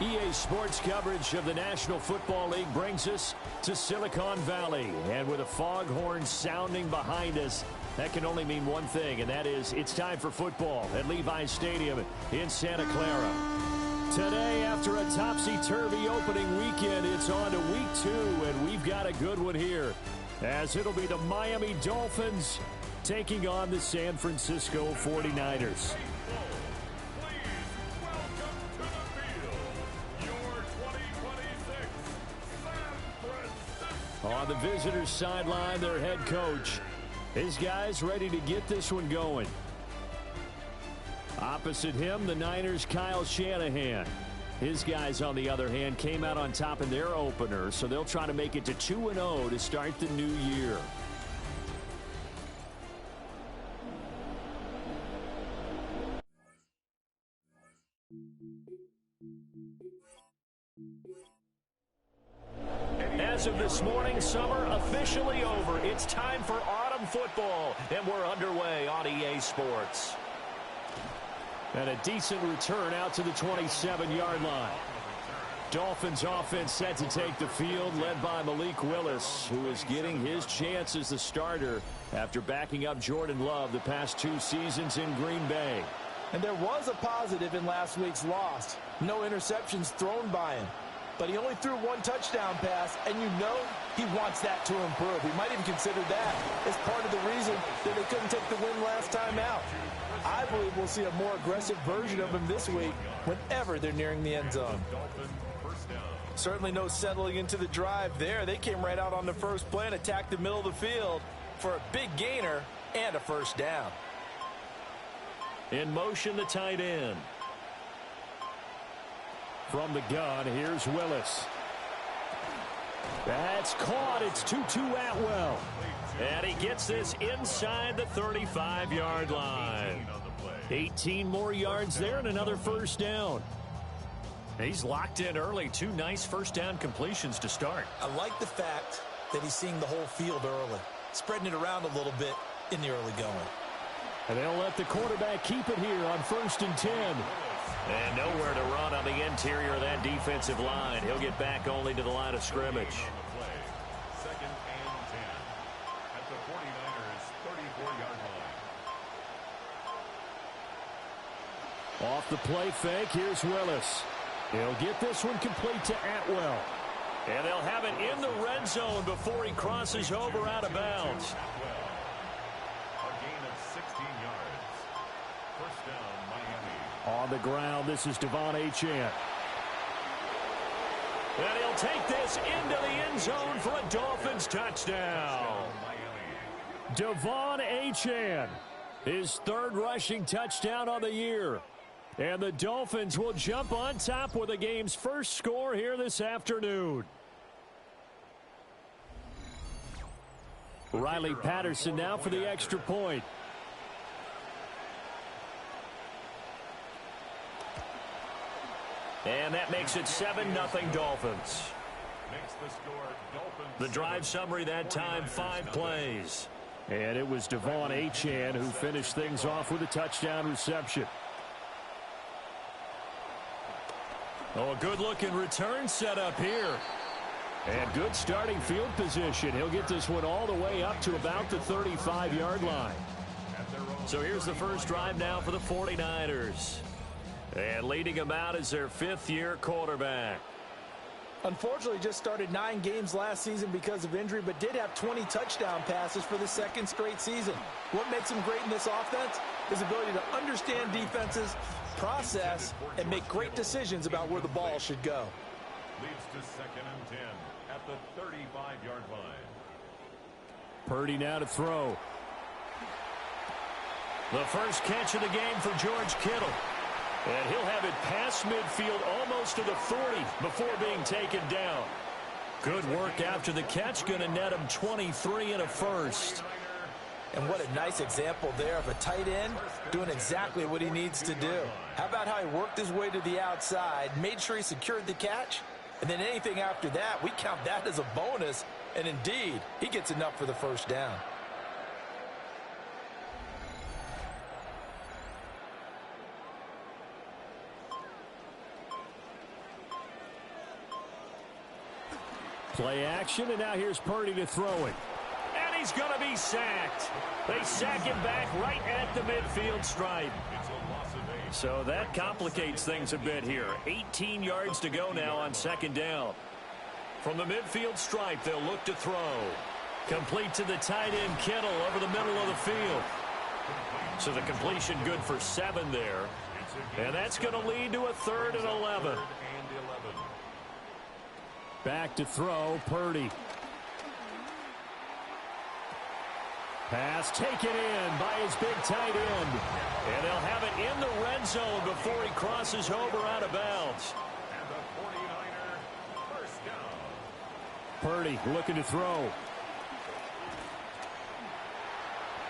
EA Sports coverage of the National Football League brings us to Silicon Valley. And with a foghorn sounding behind us, that can only mean one thing, and that is it's time for football at Levi's Stadium in Santa Clara. Today, after a topsy-turvy opening weekend, it's on to week 2, and we've got a good one here, as it'll be the Miami Dolphins taking on the San Francisco 49ers. On the visitors' sideline, their head coach. His guys ready to get this one going. Opposite him, the Niners' Kyle Shanahan. His guys, on the other hand, came out on top in their opener, so they'll try to make it to 2-0 to start the new year. As of this morning, summer officially over. It's time for autumn football, and we're underway on EA Sports. And a decent return out to the 27-yard line. Dolphins offense set to take the field, led by Malik Willis, who is getting his chance as the starter after backing up Jordan Love the past 2 seasons in Green Bay. And there was a positive in last week's loss. No interceptions thrown by him. But he only threw 1 touchdown pass, and you know he wants that to improve. He might even consider that as part of the reason that they couldn't take the win last time out. I believe we'll see a more aggressive version of him this week whenever they're nearing the end zone. Certainly no settling into the drive there. They came right out on the first play and attacked the middle of the field for a big gainer and a first down. In motion, the tight end. From the gun, here's Willis. That's caught. It's Tutu Atwell. And he gets this inside the 35-yard line. 18 more yards there and another first down. He's locked in early. 2 nice first down completions to start. I like the fact that he's seeing the whole field early, spreading it around a little bit in the early going. And they'll let the quarterback keep it here on 1st and 10. And nowhere to run on the interior of that defensive line. He'll get back only to the line of scrimmage. 2nd and 10 at the 49ers' 34-yard line. Off the play fake, here's Willis. He'll get this one complete to Atwell. And they'll have it in the red zone before he crosses over out of bounds. A gain of 16 yards. First down, Miami. On the ground, this is Devon Achane. And he'll take this into the end zone for a Dolphins touchdown. Devon Achane, his 3rd rushing touchdown on the year. And the Dolphins will jump on top with the game's first score here this afternoon. Riley Patterson now for the extra point. And that makes it 7-0 Dolphins. The drive summary that time, 5 plays. And it was Devon Achane who finished things off with a touchdown reception. Oh, a good-looking return set up here. And good starting field position. He'll get this one all the way up to about the 35-yard line. So here's the first drive now for the 49ers. And leading them out is their 5th-year quarterback. Unfortunately, just started 9 games last season because of injury, but did have 20 touchdown passes for the 2nd straight season. What makes him great in this offense? His ability to understand defenses, process, and make great decisions about where the ball should go. Leads to 2nd and 10 at the 35-yard line. Purdy now to throw. The first catch of the game for George Kittle. And he'll have it past midfield almost to the 40 before being taken down. Good work after the catch. Going to net him 23 and a first. And what a nice example there of a tight end doing exactly what he needs to do. How about how he worked his way to the outside, made sure he secured the catch, and then anything after that, we count that as a bonus. And indeed, he gets enough for the first down. Play action, and now here's Purdy to throw it. And he's going to be sacked. They sack him back right at the midfield stripe. So that complicates things a bit here. 18 yards to go now on second down. From the midfield stripe, they'll look to throw. Complete to the tight end, Kittle, over the middle of the field. So the completion good for 7 there. And that's going to lead to a 3rd and 11. Back to throw, Purdy. Pass taken in by his big tight end. And they'll have it in the red zone before he crosses over out of bounds. And the 49er first down. Purdy looking to throw.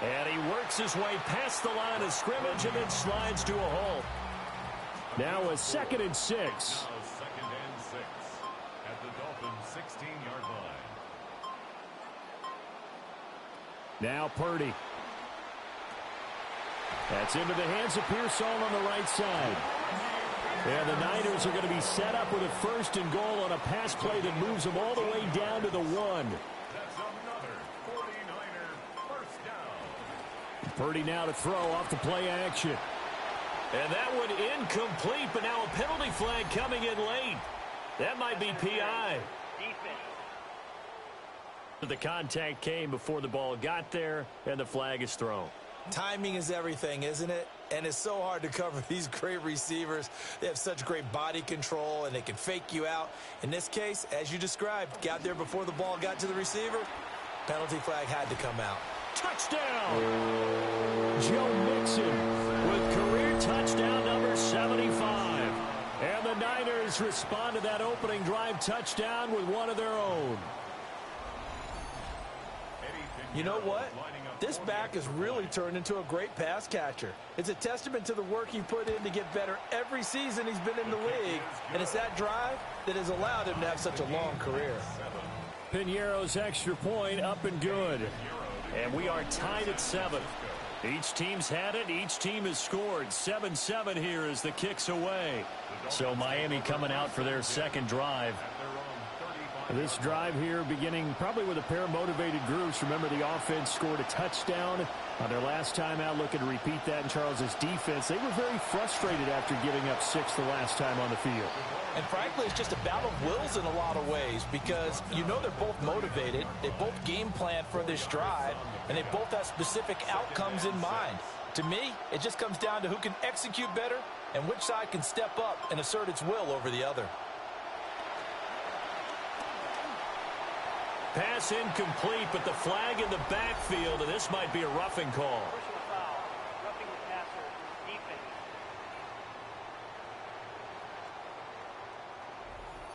And he works his way past the line of scrimmage and then slides to a halt. Now a 2nd and 6. Now 2nd and 6 at the Dolphins' 16-yard line. Now Purdy. That's into the hands of Pearsall on the right side. And the Niners are going to be set up with a 1st and goal on a pass play that moves them all the way down to the 1. That's another 49er first down. Purdy now to throw off the play action. And that one incomplete, but now a penalty flag coming in late. That might be PI. The contact came before the ball got there, and the flag is thrown. Timing is everything, isn't it? And it's so hard to cover these great receivers. They have such great body control, and they can fake you out. In this case, as you described, got there before the ball got to the receiver. Penalty flag had to come out. Touchdown! Joe Mixon with career touchdown number 75. And the Niners respond to that opening drive touchdown with one of their own. You know what? This back has really turned into a great pass catcher. It's a testament to the work he put in to get better every season he's been in the league. And it's that drive that has allowed him to have such a long career. Piñeiro's extra point up and good. And we are tied at 7. Each team's had it. Each team has scored. 7-7 here as the kick's away. So Miami coming out for their second drive. This drive here beginning probably with a pair of motivated groups. Remember, the offense scored a touchdown on their last time out. Looking to repeat that in Charles's defense. They were very frustrated after giving up 6 the last time on the field. And frankly, it's just a battle of wills in a lot of ways because you know they're both motivated. They both game plan for this drive, and they both have specific outcomes in mind. To me, it just comes down to who can execute better and which side can step up and assert its will over the other. Pass incomplete, but the flag in the backfield, and this might be a roughing call. Roughing the passer, defense.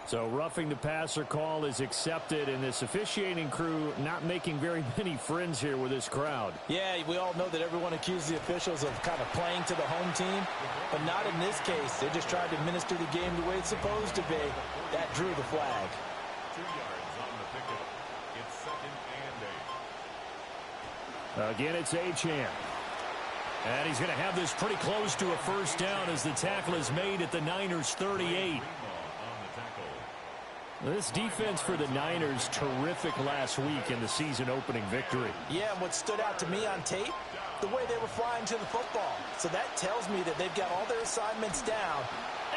So roughing the passer call is accepted, and this officiating crew not making very many friends here with this crowd. Yeah, we all know that everyone accuses the officials of kind of playing to the home team, but not in this case. They just tried to administer the game the way it's supposed to be. That drew the flag. 2 yards on the pickup. It's 2nd and 8. Again, it's Achane. And he's going to have this pretty close to a first down as the tackle is made at the Niners' 38. This defense for the Niners, terrific last week in the season-opening victory. Yeah, and what stood out to me on tape, the way they were flying to the football. So that tells me that they've got all their assignments down.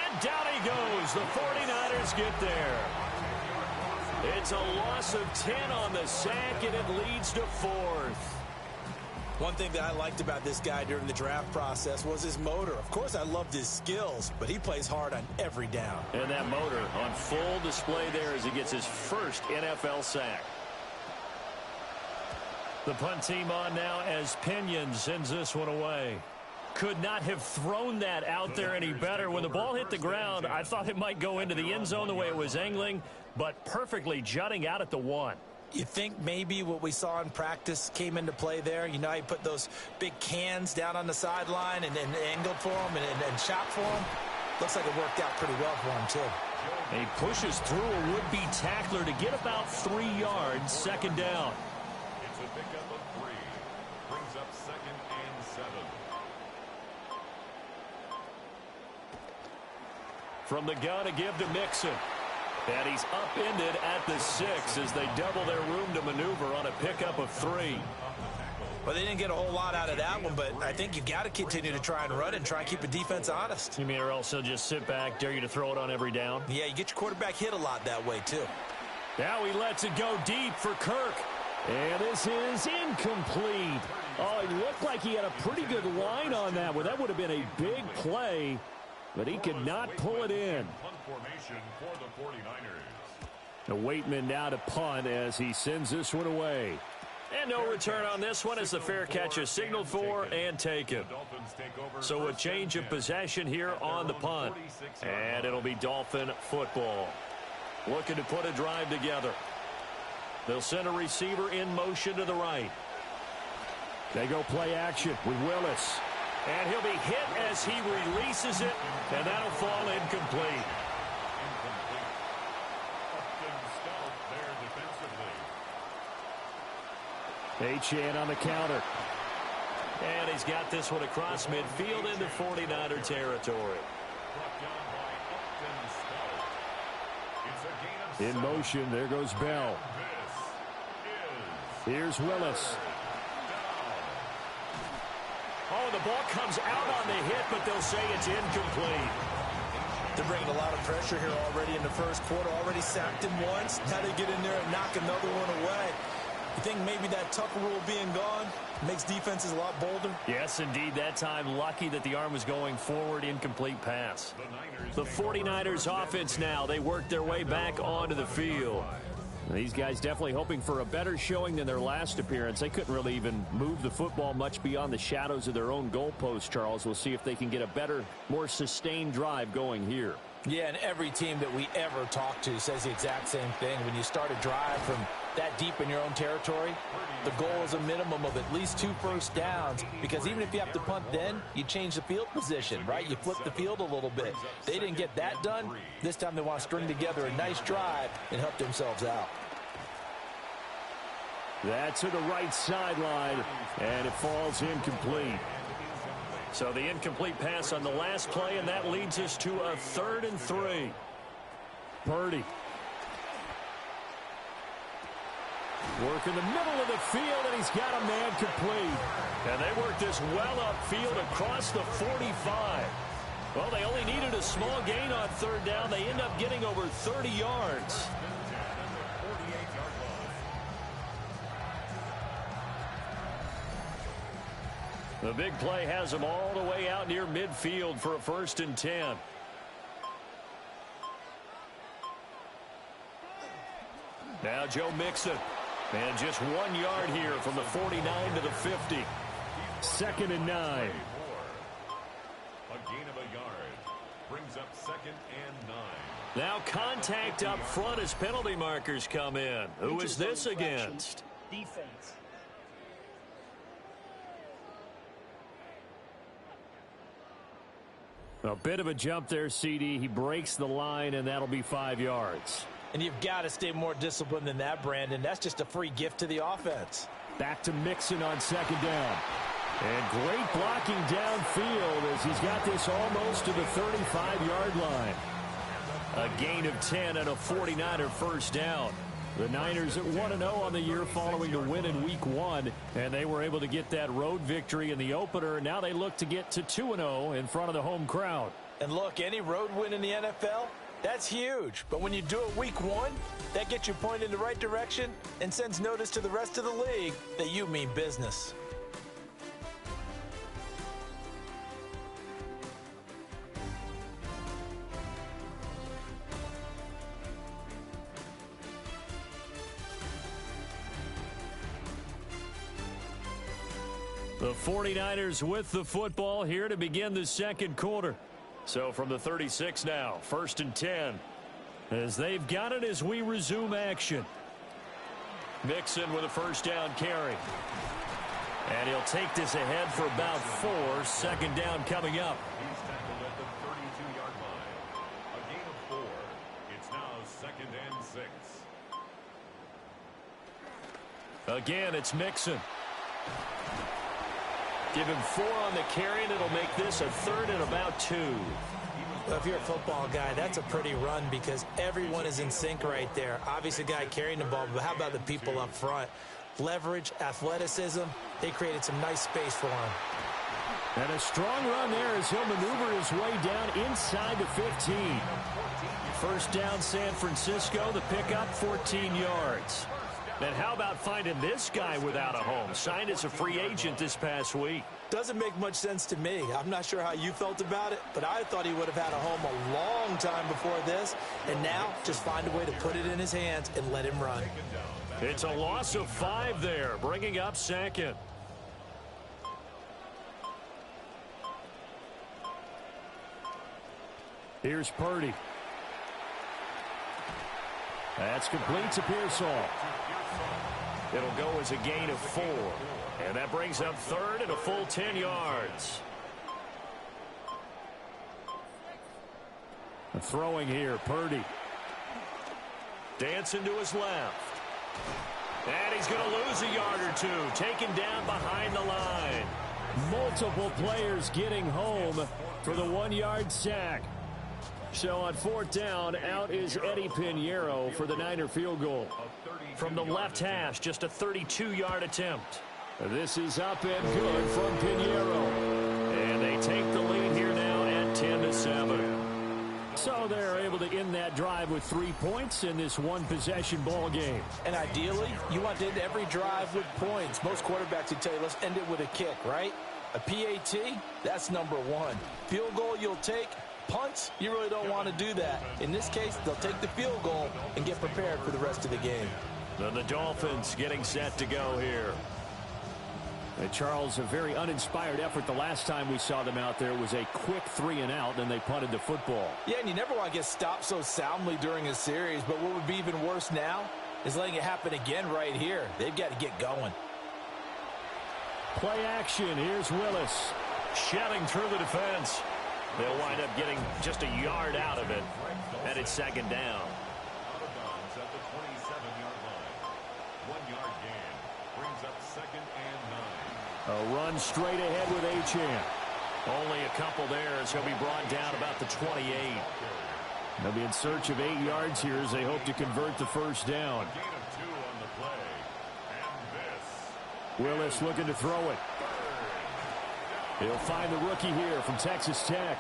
And down he goes. The 49ers get there. It's a loss of 10 on the sack, and it leads to 4th. One thing that I liked about this guy during the draft process was his motor. Of course, I loved his skills, but he plays hard on every down. And that motor on full display there as he gets his first NFL sack. The punt team on now as Pinion sends this one away. Could not have thrown that out there any better. When the ball hit the ground, I thought it might go into the end zone the way it was angling, but perfectly jutting out at the 1. You think maybe what we saw in practice came into play there? You know, he put those big cans down on the sideline and angled for him and shot for him. Looks like it worked out pretty well for him, too. He pushes through a would-be tackler to get about 3 yards, second down. It's a pickup of 3. Brings up 2nd and 7. From the gun, a give to Mixon. And he's upended at the 6 as they double their room to maneuver on a pickup of 3. Well, they didn't get a whole lot out of that one, but I think you've got to continue to try and run and try and keep the defense honest. You mean or else he'll just sit back, dare you to throw it on every down? Yeah, you get your quarterback hit a lot that way, too. Now he lets it go deep for Kirk. And this is incomplete. Oh, it looked like he had a pretty good line on that one. That would have been a big play, but he could not pull it in. The Waitman now to punt as he sends this one away. And no return on this one as the fair catch is signaled for and taken. So a change of possession here on the punt. And it'll be Dolphin football. Looking to put a drive together. They'll send a receiver in motion to the right. They go play action with Willis. And he'll be hit as he releases it. And that'll fall incomplete. Achane on the counter. And he's got this one across midfield into 49er territory. In motion, there goes Bell. Here's Willis. Oh, the ball comes out on the hit, but they'll say it's incomplete. They're bringing a lot of pressure here already in the first quarter. Already sacked him once. Now they get in there and knock another one away. You think maybe that Tucker rule being gone makes defenses a lot bolder? Yes, indeed. That time, lucky that the arm was going forward. Incomplete pass. The 49ers offense now. They work their way back onto the field. These guys definitely hoping for a better showing than their last appearance. They couldn't really even move the football much beyond the shadows of their own goalpost, Charles. We'll see if they can get a better, more sustained drive going here. Yeah, and every team that we ever talk to says the exact same thing. When you start a drive from that deep in your own territory, the goal is a minimum of at least 2 first downs, because even if you have to punt then, you change the field position, right? You flip the field a little bit. They didn't get that done. This time they want to string together a nice drive and help themselves out. That's to the right sideline, and it falls incomplete. So the incomplete pass on the last play, and that leads us to a 3rd and 3. Purdy. Work in the middle of the field, and he's got a man complete. And they work this well upfield across the 45. Well, they only needed a small gain on 3rd down. They end up getting over 30 yards. The big play has them all the way out near midfield for a 1st and 10. Now Joe Mixon. And just 1 yard here from the 49 to the 50. 2nd and 9. A gain of a yard. Brings up 2nd and 9. Now contact up front as penalty markers come in. Who is this against? Defense. A bit of a jump there, CD. He breaks the line, and that'll be 5 yards. And you've got to stay more disciplined than that, Brandon. That's just a free gift to the offense. Back to Mixon on 2nd down. And great blocking downfield as he's got this almost to the 35-yard line. A gain of 10 and a 49er 1st down. The Niners at 1-0 on the year following the win in Week 1, and they were able to get that road victory in the opener. Now they look to get to 2-0 in front of the home crowd. And look, any road win in the NFL, that's huge. But when you do it Week 1, that gets you pointed in the right direction and sends notice to the rest of the league that you mean business. The 49ers with the football here to begin the 2nd quarter. So from the 36 now, 1st and 10. As they've got it as we resume action. Mixon with a 1st down carry. And he'll take this ahead for about 4. 2nd down coming up. He's tackled at the 32-yard line. A gain of 4. It's now 2nd and 6. Again, it's Mixon. Give him 4 on the carry, and it'll make this a 3rd and about 2. Well, if you're a football guy, that's a pretty run because everyone is in sync right there. Obviously, the guy carrying the ball, but how about the people up front? Leverage, athleticism, they created some nice space for him. And a strong run there as he'll maneuver his way down inside the 15. First down, San Francisco. The pickup, 14 yards. And how about finding this guy without a home? Signed as a free agent this past week. Doesn't make much sense to me. I'm not sure how you felt about it, but I thought he would have had a home a long time before this. And now, just find a way to put it in his hands and let him run. It's a loss of 5 there, bringing up second. Here's Purdy. That's complete to Pearsall. It'll go as a gain of 4. And that brings up third and a full 10 yards. Throwing here, Purdy. Dancing to his left. And he's going to lose a yard or two. Taken down behind the line. Multiple players getting home for the 1-yard sack. So on 4th down, out is Eddie Pinheiro for the Niner field goal. From the left hash, just a 32-yard attempt. This is up and good from Pinheiro. And they take the lead here now at 10-7. So they're able to end that drive with 3 points in this one-possession ball game. And ideally, you want to end every drive with points. Most quarterbacks would tell you, let's end it with a kick, right? A PAT, that's number 1. Field goal you'll take. Punts, you really don't want to do that. In this case, they'll take the field goal and get prepared for the rest of the game. Then the Dolphins getting set to go here. Charles, a very uninspired effort the last time we saw them out there. Was a quick 3-and-out, then they punted the football. Yeah, and you never want to get stopped so soundly during a series, but what would be even worse now is letting it happen again right here. They've got to get going. Play action. Here's Willis. Shelling through the defense. They'll wind up getting just a yard out of it. And it's second down. Out of bounds at the 27-yard line. 1-yard gain brings up second and 9. A run straight ahead with Achane. Only a couple there as he'll be brought down about the 28. They'll be in search of 8 yards here as they hope to convert the first down. Gain of 2 on the play. And this. Willis looking to throw it. He'll find the rookie here from Texas Tech.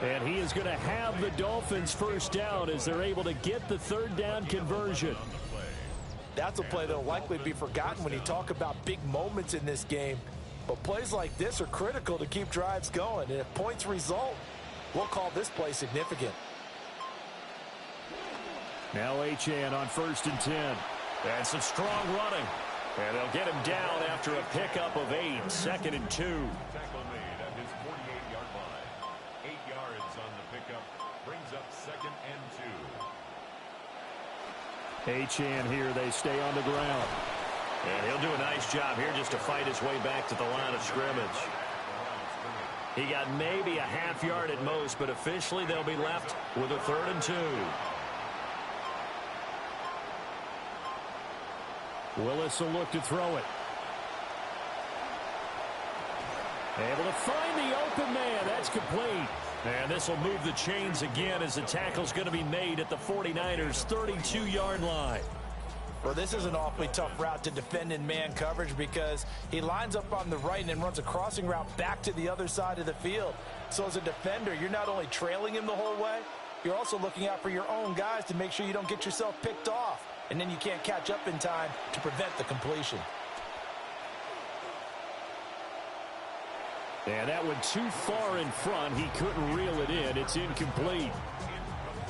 And he is going to have the Dolphins first down as they're able to get the third down conversion. That's a play that will likely be forgotten when you talk about big moments in this game. But plays like this are critical to keep drives going. And if points result, we'll call this play significant. Now Achane on 1st and 10. And some strong running. And they'll get him down after a pickup of 8. 2nd and 2. Tackle made at his 48-yard line. 8 yards on the pickup. Brings up second and 2. Achane here. They stay on the ground. And he'll do a nice job here just to fight his way back to the line of scrimmage. He got maybe a half yard at most, but officially they'll be left with a 3rd and 2. Willis will look to throw it. Able to find the open man. That's complete. And this will move the chains again as the tackle's going to be made at the 49ers' 32-yard line. Well, this is an awfully tough route to defend in man coverage because he lines up on the right and then runs a crossing route back to the other side of the field. So as a defender, you're not only trailing him the whole way, you're also looking out for your own guys to make sure you don't get yourself picked off. And then you can't catch up in time to prevent the completion. And that went too far in front. He couldn't reel it in. It's incomplete.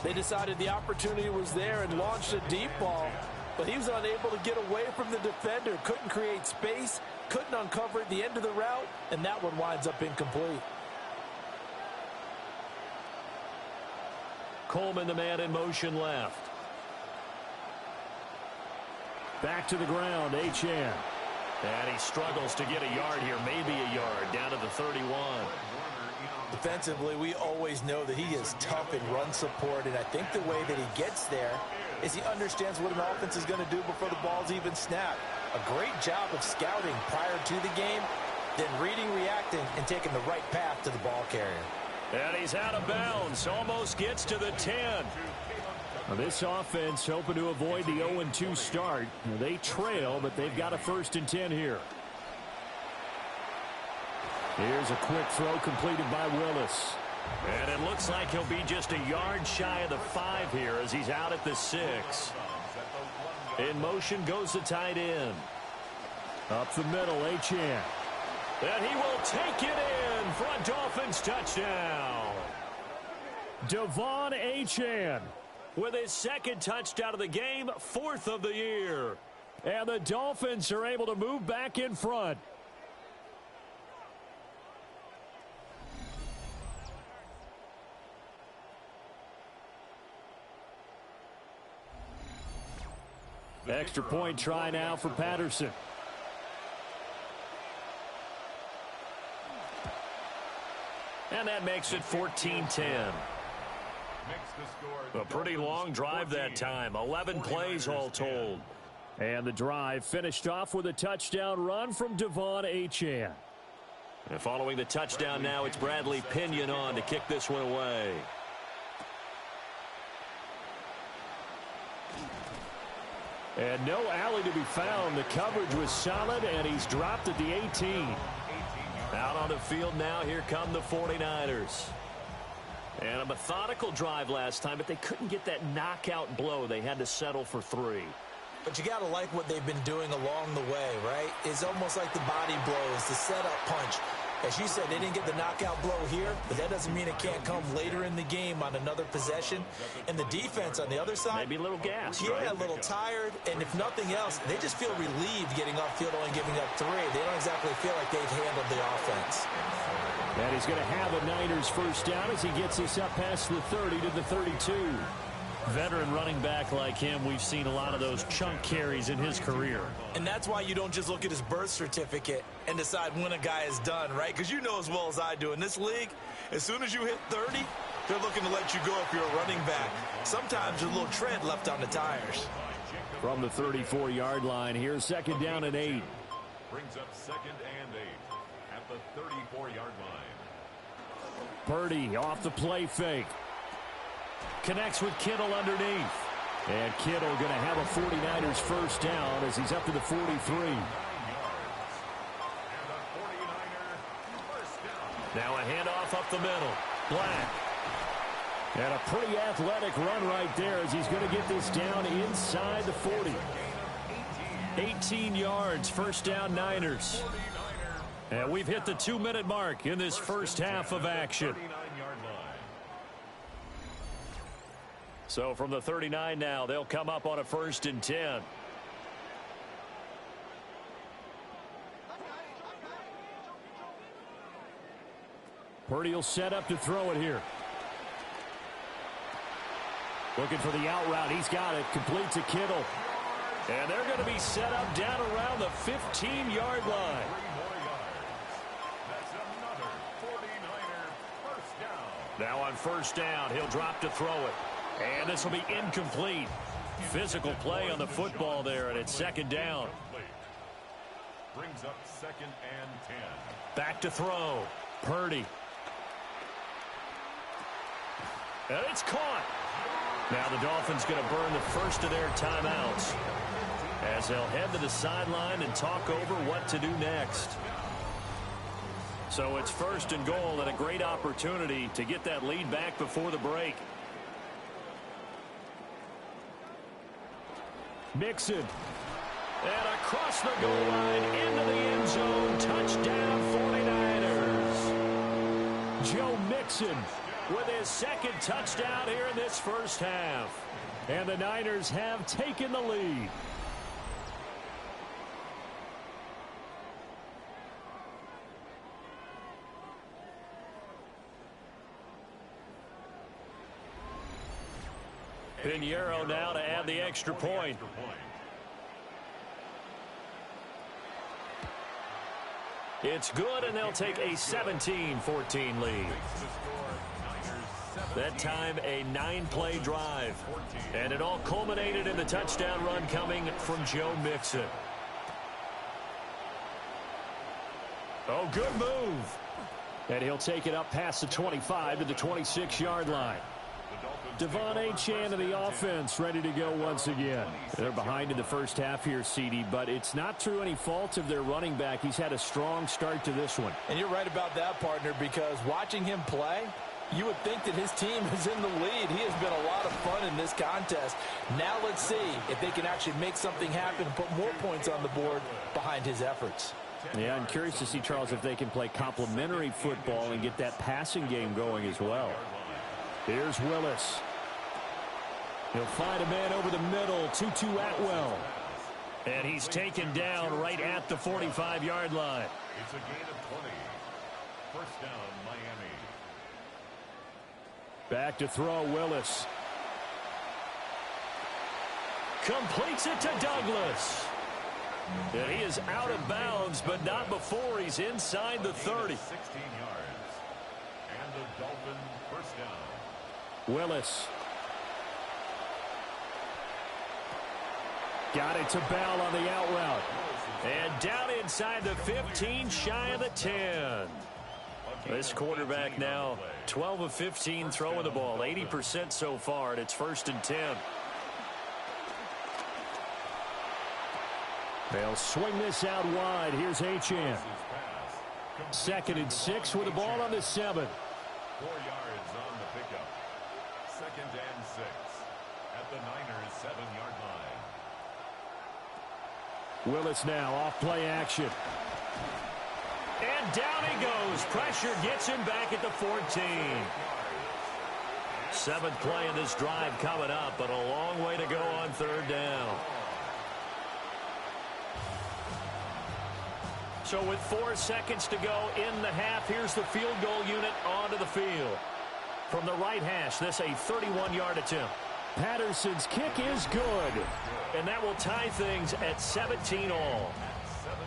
They decided the opportunity was there and launched a deep ball, but he was unable to get away from the defender. Couldn't create space, couldn't uncover at the end of the route, and that one winds up incomplete. Coleman, the man in motion left. Back to the ground, Achane. And he struggles to get a yard here, maybe a yard, down to the 31. Defensively, we always know that he is tough in run support, and I think the way that he gets there is he understands what an offense is going to do before the ball's even snapped. A great job of scouting prior to the game, then reading, reacting, and taking the right path to the ball carrier. And he's out of bounds. Almost gets to the 10. Now this offense hoping to avoid the 0-2 start. Now they trail, but they've got a 1st and 10 here. Here's a quick throw completed by Willis. And it looks like he'll be just a yard shy of the 5 here as he's out at the 6. In motion goes the tight end. Up the middle, Achane. And he will take it in for a Dolphins touchdown. Devon Achane with his 2nd touchdown of the game, 4th of the year. And the Dolphins are able to move back in front. Extra point try now for Patterson. And that makes it 14-10. A pretty long drive that time. 11 plays all told. And the drive finished off with a touchdown run from Devon Achane. And following the touchdown now, it's Bradley Pinion on to kick this one away. And no alley to be found. The coverage was solid, and he's dropped at the 18. Out on the field now, here come the 49ers. And a methodical drive last time, but they couldn't get that knockout blow. They had to settle for 3. But you got to like what they've been doing along the way, right? It's almost like the body blows, the setup punch. As you said, they didn't get the knockout blow here, but that doesn't mean it can't come later in the game on another possession. And the defense on the other side, maybe a little gassed, yeah, right? A little tired. And if nothing else, they just feel relieved getting off field, only giving up 3. They don't exactly feel like they've handled the offense. And he's going to have a Niners 1st down as he gets us up past the 30 to the 32. Veteran running back like him, we've seen a lot of those chunk carries in his career. And that's why you don't just look at his birth certificate and decide when a guy is done, right? Because you know as well as I do, in this league, as soon as you hit 30, they're looking to let you go if you're a running back. Sometimes there's a little tread left on the tires. From the 34-yard line, here's 2nd down and 8. Brings up 2nd and 8 at the 34-yard line. Purdy off the play fake. Connects with Kittle underneath. And Kittle going to have a 49ers 1st down as he's up to the 43. Now a handoff up the middle. Black. And a pretty athletic run right there as he's going to get this down inside the 40. 18 yards, 1st down Niners. And we've hit the 2-minute mark in this first half of action. So from the 39 now, they'll come up on a 1st and 10. Purdy will set up to throw it here. Looking for the out route. He's got it. Complete to Kittle. And they're going to be set up down around the 15-yard line. Now on 1st down, he'll drop to throw it. And this will be incomplete. Physical play on the football there, and it's 2nd down. Brings up 2nd and 10. Back to throw. Purdy. And it's caught. Now the Dolphins going to burn the first of their timeouts as they'll head to the sideline and talk over what to do next. So it's 1st and goal and a great opportunity to get that lead back before the break. Mixon. And across the goal line into the end zone. Touchdown 49ers. Joe Mixon with his 2nd touchdown here in this first half. And the Niners have taken the lead. Pinheiro now to add the extra point. It's good, and they'll take a 17-14 lead. That time, a 9-play drive. And it all culminated in the touchdown run coming from Joe Mixon. Oh, good move. And he'll take it up past the 25 to the 26-yard line. Devon Achane of the offense ready to go once again. They're behind in the first half here, CD, but it's not through any fault of their running back. He's had a strong start to this one. And you're right about that, partner, because watching him play, you would think that his team is in the lead. He has been a lot of fun in this contest. Now let's see if they can actually make something happen and put more points on the board behind his efforts. Yeah, I'm curious to see, Charles, if they can play complementary football and get that passing game going as well. Here's Willis. He'll find a man over the middle, Tutu Atwell. And he's taken down right at the 45-yard line. It's a gain of 20. First down, Miami. Back to throw, Willis. Completes it to Douglas. And he is out of bounds, but not before he's inside the 30. 16 yards. And the Dolphin first down. Willis. Got it to Bell on the out route. And down inside the 15, shy of the 10. This quarterback now 12 of 15 throwing the ball, 80% so far, and it's 1st and 10. They'll swing this out wide. Here's Achane. 2nd and 6 with the ball on the 7. 4 yards on the pickup. 2nd and 6 at the Niners' 7-yard line. Willis now off play action. And down he goes. Pressure gets him back at the 14. 7th play in this drive coming up, but a long way to go on 3rd down. So with 4 seconds to go in the half, here's the field goal unit onto the field. From the right hash, this a 31-yard attempt. Patterson's kick is good. And that will tie things at 17 all.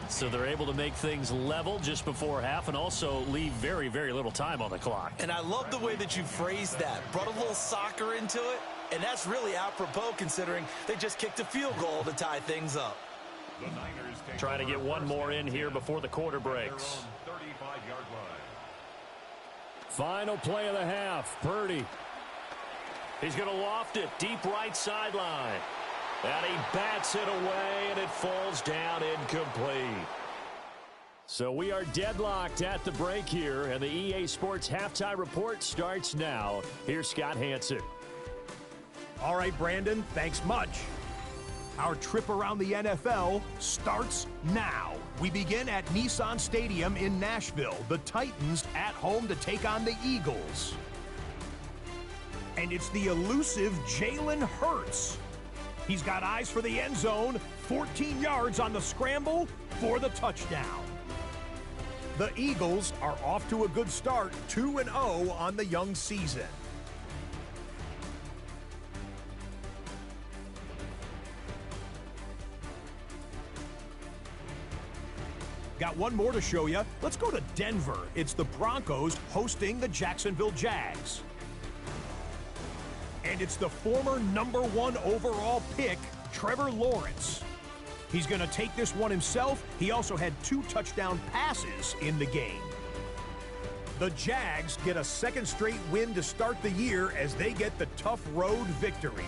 So they're able to make things level just before half and also leave very, very little time on the clock. And I love the way that you phrased that. Brought a little soccer into it. And that's really apropos considering they just kicked a field goal to tie things up. Trying to get one more in here before the quarter breaks. 35-yard line. Final play of the half. Purdy. He's going to loft it deep right sideline. And he bats it away, and it falls down incomplete. So we are deadlocked at the break here, and the EA Sports Halftime Report starts now. Here's Scott Hansen. All right, Brandon, thanks much. Our trip around the NFL starts now. We begin at Nissan Stadium in Nashville. The Titans at home to take on the Eagles. And it's the elusive Jalen Hurts. He's got eyes for the end zone, 14 yards on the scramble for the touchdown. The Eagles are off to a good start, 2-0 on the young season. Got one more to show you. Let's go to Denver. It's the Broncos hosting the Jacksonville Jags. And it's the former #1 overall pick, Trevor Lawrence. He's going to take this one himself. He also had 2 touchdown passes in the game. The Jags get a 2nd straight win to start the year as they get the tough road victory.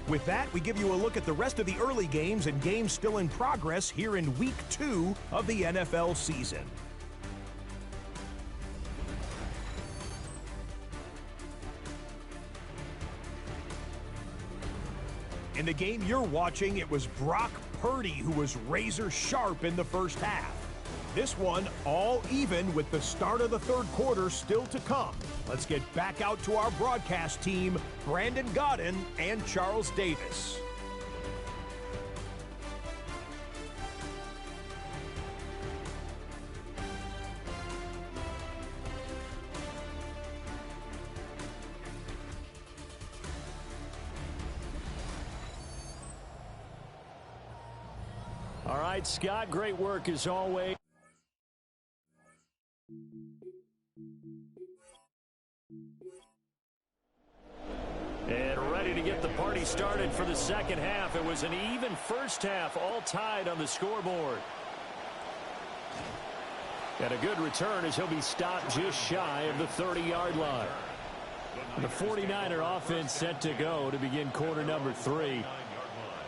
With that, we give you a look at the rest of the early games and games still in progress here in Week 2 of the NFL season. In the game you're watching, it was Brock Purdy who was razor sharp in the first half. This one all even with the start of the 3rd quarter still to come. Let's get back out to our broadcast team, Brandon Godden and Charles Davis. All right, Scott, great work as always. And ready to get the party started for the 2nd half. It was an even first half, all tied on the scoreboard. And a good return as he'll be stopped just shy of the 30-yard line. The 49er offense set to go to begin quarter number 3.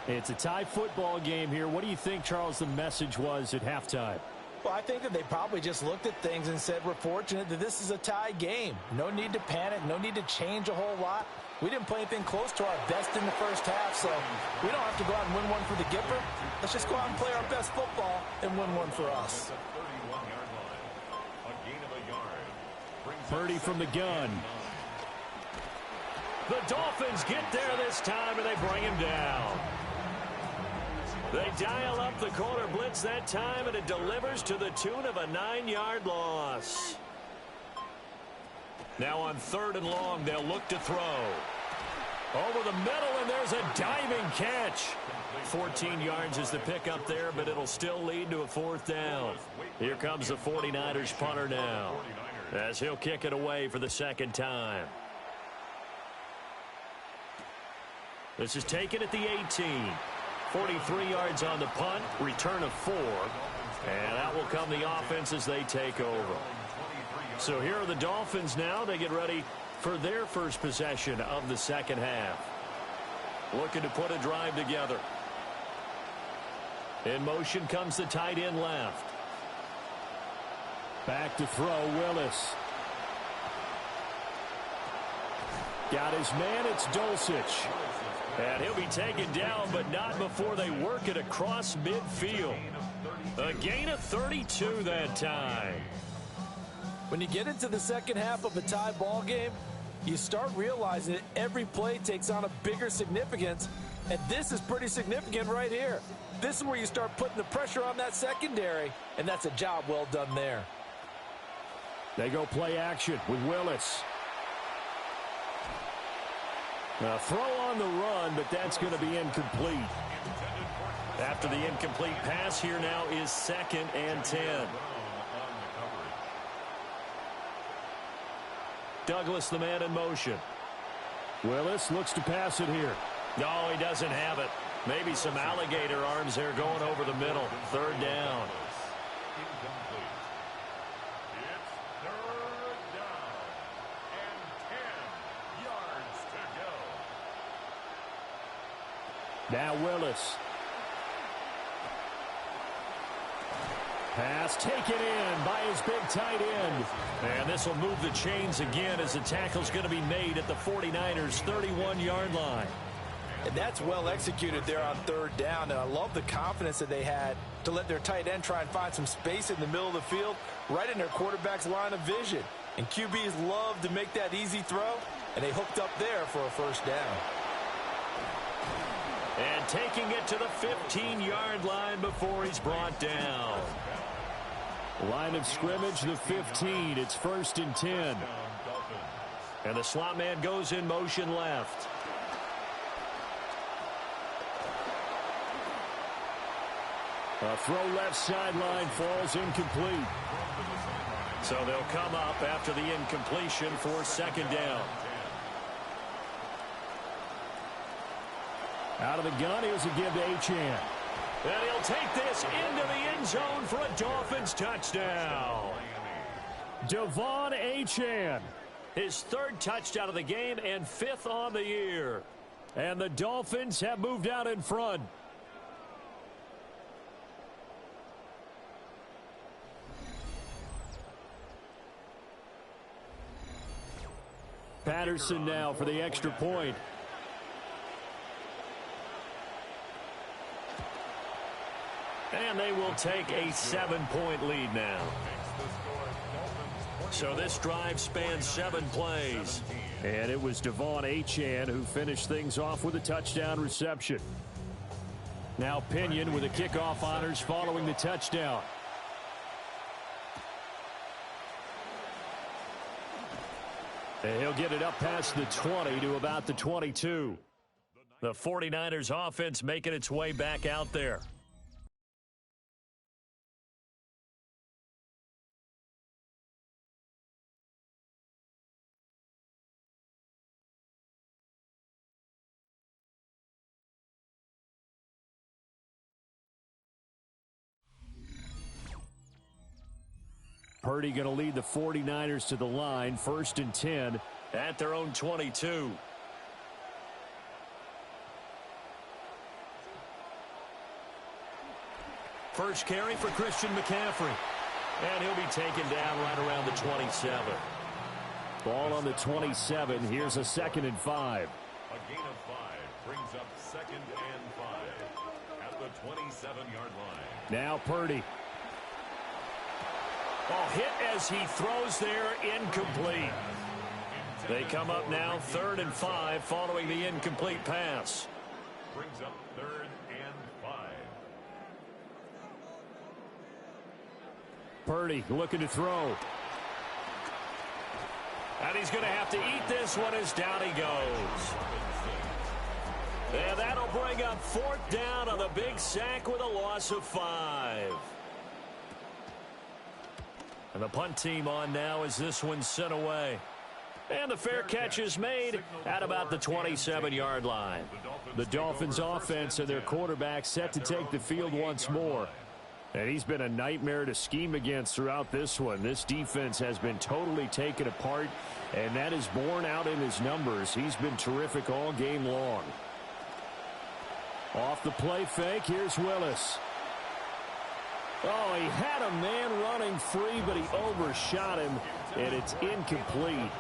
It's a tie football game here. What do you think, Charles, the message was at halftime? Well, I think that they probably just looked at things and said, we're fortunate that this is a tie game. No need to panic. No need to change a whole lot. We didn't play anything close to our best in the first half, so we don't have to go out and win one for the Gipper. Let's just go out and play our best football and win one for us. Purdy from the gun. The Dolphins get there this time, and they bring him down. They dial up the corner blitz that time, and it delivers to the tune of a 9-yard loss. Now on 3rd and long, they'll look to throw. Over the middle, and there's a diving catch. 14 yards is the pickup there, but it'll still lead to a 4th down. Here comes the 49ers punter now, as he'll kick it away for the 2nd time. This is taken at the 18. 43 yards on the punt, return of 4. And out will come the offense as they take over. So here are the Dolphins now. They get ready for their first possession of the second half. Looking to put a drive together. In motion comes the tight end left. Back to throw, Willis. Got his man, it's Dulcich. And he'll be taken down, but not before they work it across midfield. A gain of 32 that time. When you get into the second half of a tie ball game, you start realizing that every play takes on a bigger significance, and this is pretty significant right here. This is where you start putting the pressure on that secondary, and that's a job well done there. They go play action with Willis. A throw on the run, but that's going to be incomplete. After the incomplete pass, here now is 2nd and 10. Douglas, the man in motion. Willis looks to pass it here. No, he doesn't have it. Maybe some alligator arms there going over the middle. 3rd down. Now Willis. Pass taken in by his big tight end. And this will move the chains again as the tackle's going to be made at the 49ers' 31-yard line. And that's well executed there on 3rd down. And I love the confidence that they had to let their tight end try and find some space in the middle of the field, right in their quarterback's line of vision. And QBs love to make that easy throw, and they hooked up there for a 1st down. And taking it to the 15-yard line before he's brought down. Line of scrimmage, the 15. It's 1st and 10. And the slot man goes in motion left. A throw left sideline falls incomplete. So they'll come up after the incompletion for 2nd down. Out of the gun, here's a give to Achane. And he'll take this into the end zone for a Dolphins touchdown. Devon Achane, his 3rd touchdown of the game and 5th on the year. And the Dolphins have moved out in front. Patterson now for the extra point. And they will take a 7-point lead now. So this drive spans 7 plays. And it was Devon Achane who finished things off with a touchdown reception. Now Pinion with the kickoff honors following the touchdown. And he'll get it up past the 20 to about the 22. The 49ers offense making its way back out there. Purdy going to lead the 49ers to the line, 1st and 10 at their own 22. First carry for Christian McCaffrey. And he'll be taken down right around the 27. Ball on the 27. Here's a 2nd and 5. A gain of 5 brings up 2nd and 5 at the 27-yard line. Now Purdy. Oh, hit as he throws there, incomplete. They come up now 3rd and 5 following the incomplete pass. Brings up 3rd and 5. Purdy looking to throw. And he's going to have to eat this one as down he goes. And that'll bring up 4th down on the big sack with a loss of 5. And the punt team on now as this one's sent away. And the fair catch is made at about the 27-yard line. The Dolphins offense and their quarterback set to take the field once more. And he's been a nightmare to scheme against throughout this one. This defense has been totally taken apart, and that is borne out in his numbers. He's been terrific all game long. Off the play fake, here's Willis. Oh, he had a man running free, but he overshot him, and it's incomplete.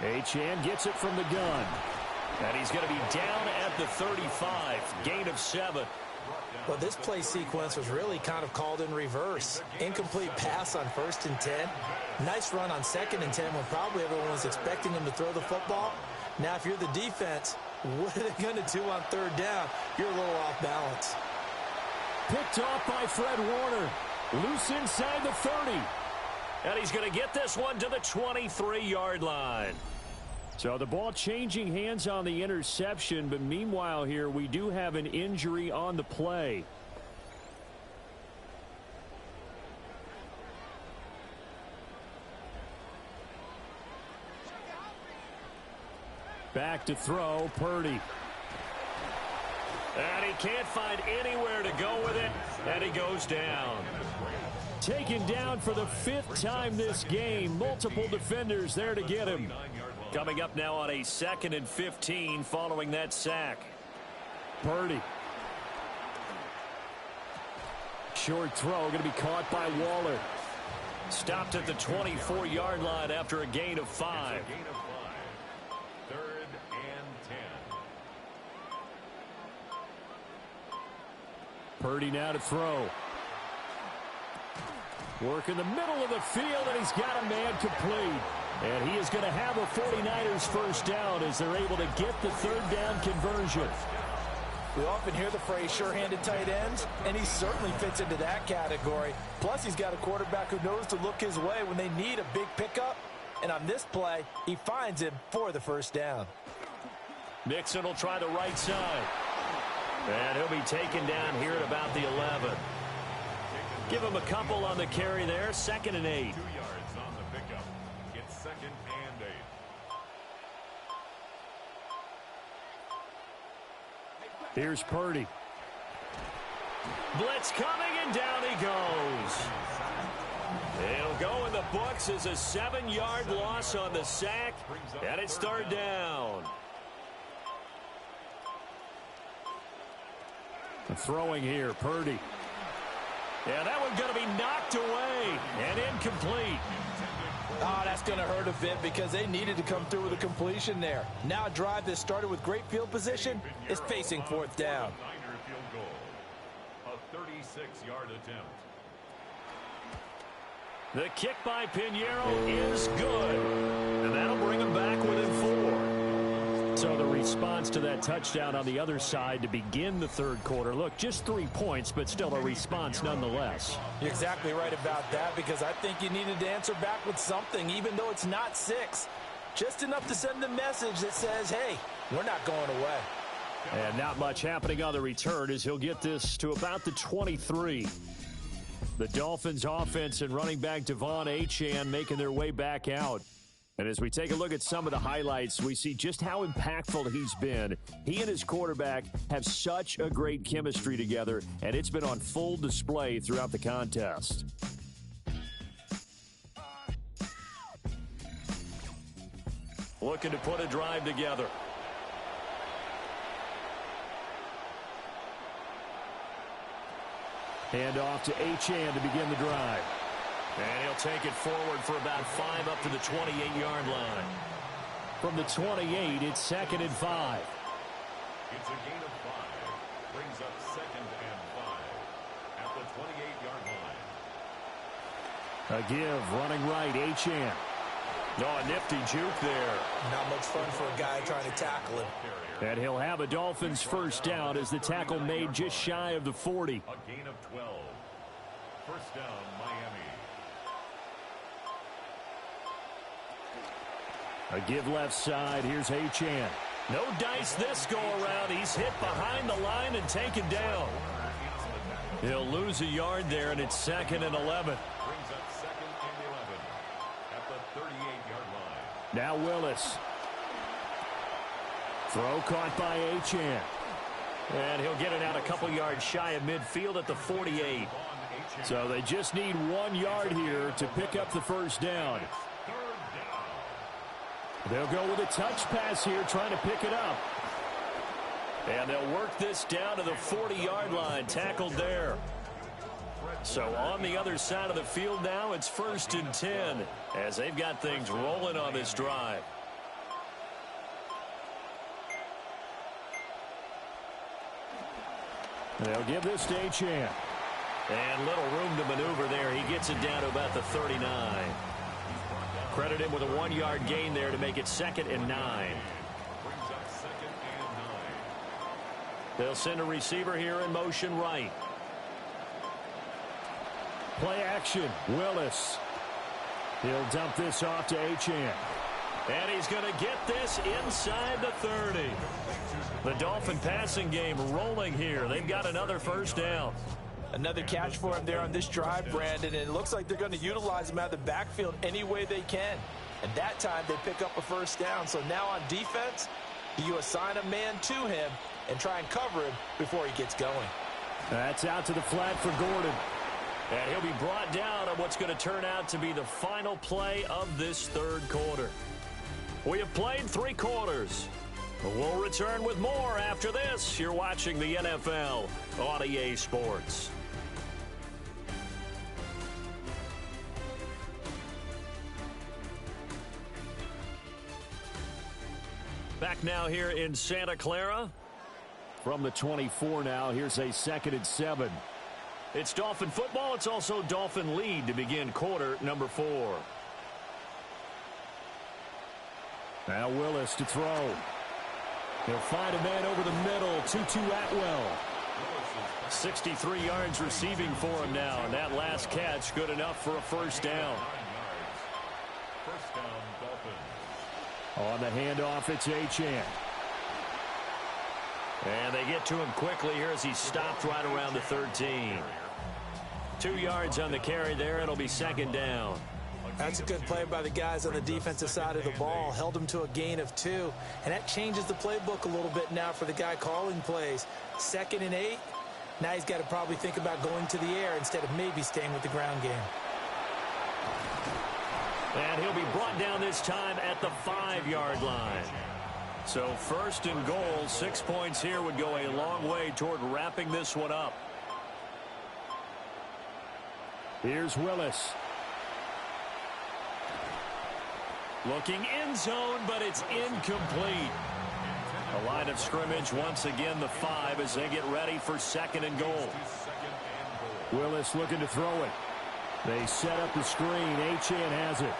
Achane gets it from the gun. And he's going to be down at the 35. Gain of 7. Well, this play sequence was really kind of called in reverse. Incomplete pass on 1st and 10. Nice run on 2nd and 10 when probably everyone was expecting him to throw the football. Now, if you're the defense, what are they going to do on 3rd down? You're a little off balance. Picked off by Fred Warner. Loose inside the 30. And he's going to get this one to the 23-yard line. So the ball changing hands on the interception, but meanwhile here we do have an injury on the play. Back to throw, Purdy. And he can't find anywhere to go with it, and he goes down. Taken down for the 5th time this game. Multiple defenders there to get him. Coming up now on a 2nd and 15 following that sack. Purdy. Short throw going to be caught by Waller. Stopped at the 24-yard line after a gain of 5. 3rd and 10. Purdy now to throw. Work in the middle of the field, and he's got a man complete. And he is going to have a 49ers first down as they're able to get the 3rd down conversion. We often hear the phrase sure-handed tight ends, and he certainly fits into that category. Plus, he's got a quarterback who knows to look his way when they need a big pickup. And on this play, he finds him for the first down. Mixon will try the right side. And he'll be taken down here at about the 11. Give him a couple on the carry there. 2nd and 8. 2 yards on the pickup. It's 2nd and 8. Here's Purdy. Blitz coming, and down he goes. It'll go in the books as a 7-yard loss on the sack, and it's 3rd down. Throwing here, Purdy. Yeah, that one's going to be knocked away and incomplete. Oh, that's going to hurt a bit because they needed to come through with a completion there. Now a drive that started with great field position is facing 4th down. A 36-yard attempt. The kick by Pinheiro is good, and that'll bring him back within 4. So the response to that touchdown on the other side to begin the 3rd quarter. Look, just 3 points, but still a response nonetheless. You're exactly right about that because I think you needed to answer back with something, even though it's not 6. Just enough to send a message that says, hey, we're not going away. And not much happening on the return as he'll get this to about the 23. The Dolphins offense and running back Devon Achane making their way back out. And as we take a look at some of the highlights, we see just how impactful he's been. He and his quarterback have such a great chemistry together, and it's been on full display throughout the contest. Looking to put a drive together. Hand off to Achane to begin the drive. And he'll take it forward for about 5 up to the 28-yard line. From the 28, it's 2nd and 5. It's a gain of 5. Brings up 2nd and 5 at the 28-yard line. A give, running right, Achane. Oh, a nifty juke there. Not much fun for a guy trying to tackle him. And he'll have a Dolphins first down as the tackle made just shy of the 40. A gain of 12. First down, Miami. A give left side. Here's Achane. No dice this go-around. He's hit behind the line and taken down. He'll lose a yard there, and it's 2nd and 11. Brings up 2nd and 11 at the 38-yard line. Now Willis. Throw caught by Achane. And he'll get it out a couple yards shy of midfield at the 48. So they just need 1 yard here to pick up the first down. They'll go with a touch pass here, trying to pick it up. And they'll work this down to the 40-yard line, tackled there. So on the other side of the field now, it's 1st and 10 as they've got things rolling on this drive. They'll give this to Achane. And little room to maneuver there. He gets it down to about the 39. Credit him with a 1-yard gain there to make it 2nd and 9. Brings up 2nd and 9. They'll send a receiver here in motion right. Play action. Willis. He'll dump this off to Achane. And he's going to get this inside the 30. The Dolphin passing game rolling here. They've got another first down. Another catch for him there on this drive, Brandon, and it looks like they're going to utilize him out of the backfield any way they can. And that time they pick up a first down. So now on defense, you assign a man to him and try and cover him before he gets going. That's out to the flat for Gordon. And he'll be brought down on what's going to turn out to be the final play of this third quarter. We have played 3 quarters. We'll return with more after this. You're watching the NFL on EA Sports. Back now here in Santa Clara. From the 24 now, here's a 2nd and 7. It's Dolphin football. It's also Dolphin lead to begin quarter number 4. Now Willis to throw. He'll find a man over the middle. 2-2 Atwell. 63 yards receiving for him now. And that last catch good enough for a first down. First down, Dolphins. On the handoff, it's Achane. And they get to him quickly here as he stopped right around the 13. 2 yards on the carry there. It'll be 2nd down. That's a good play by the guys on the defensive side of the ball. Held him to a gain of 2. And that changes the playbook a little bit now for the guy calling plays. 2nd and 8. Now he's got to probably think about going to the air instead of maybe staying with the ground game. And he'll be brought down this time at the 5-yard line. So 1st and goal, 6 points here would go a long way toward wrapping this one up. Here's Willis. Looking end zone, but it's incomplete. A line of scrimmage once again the 5 as they get ready for 2nd and goal. Willis looking to throw it. They set up the screen. Achane has it.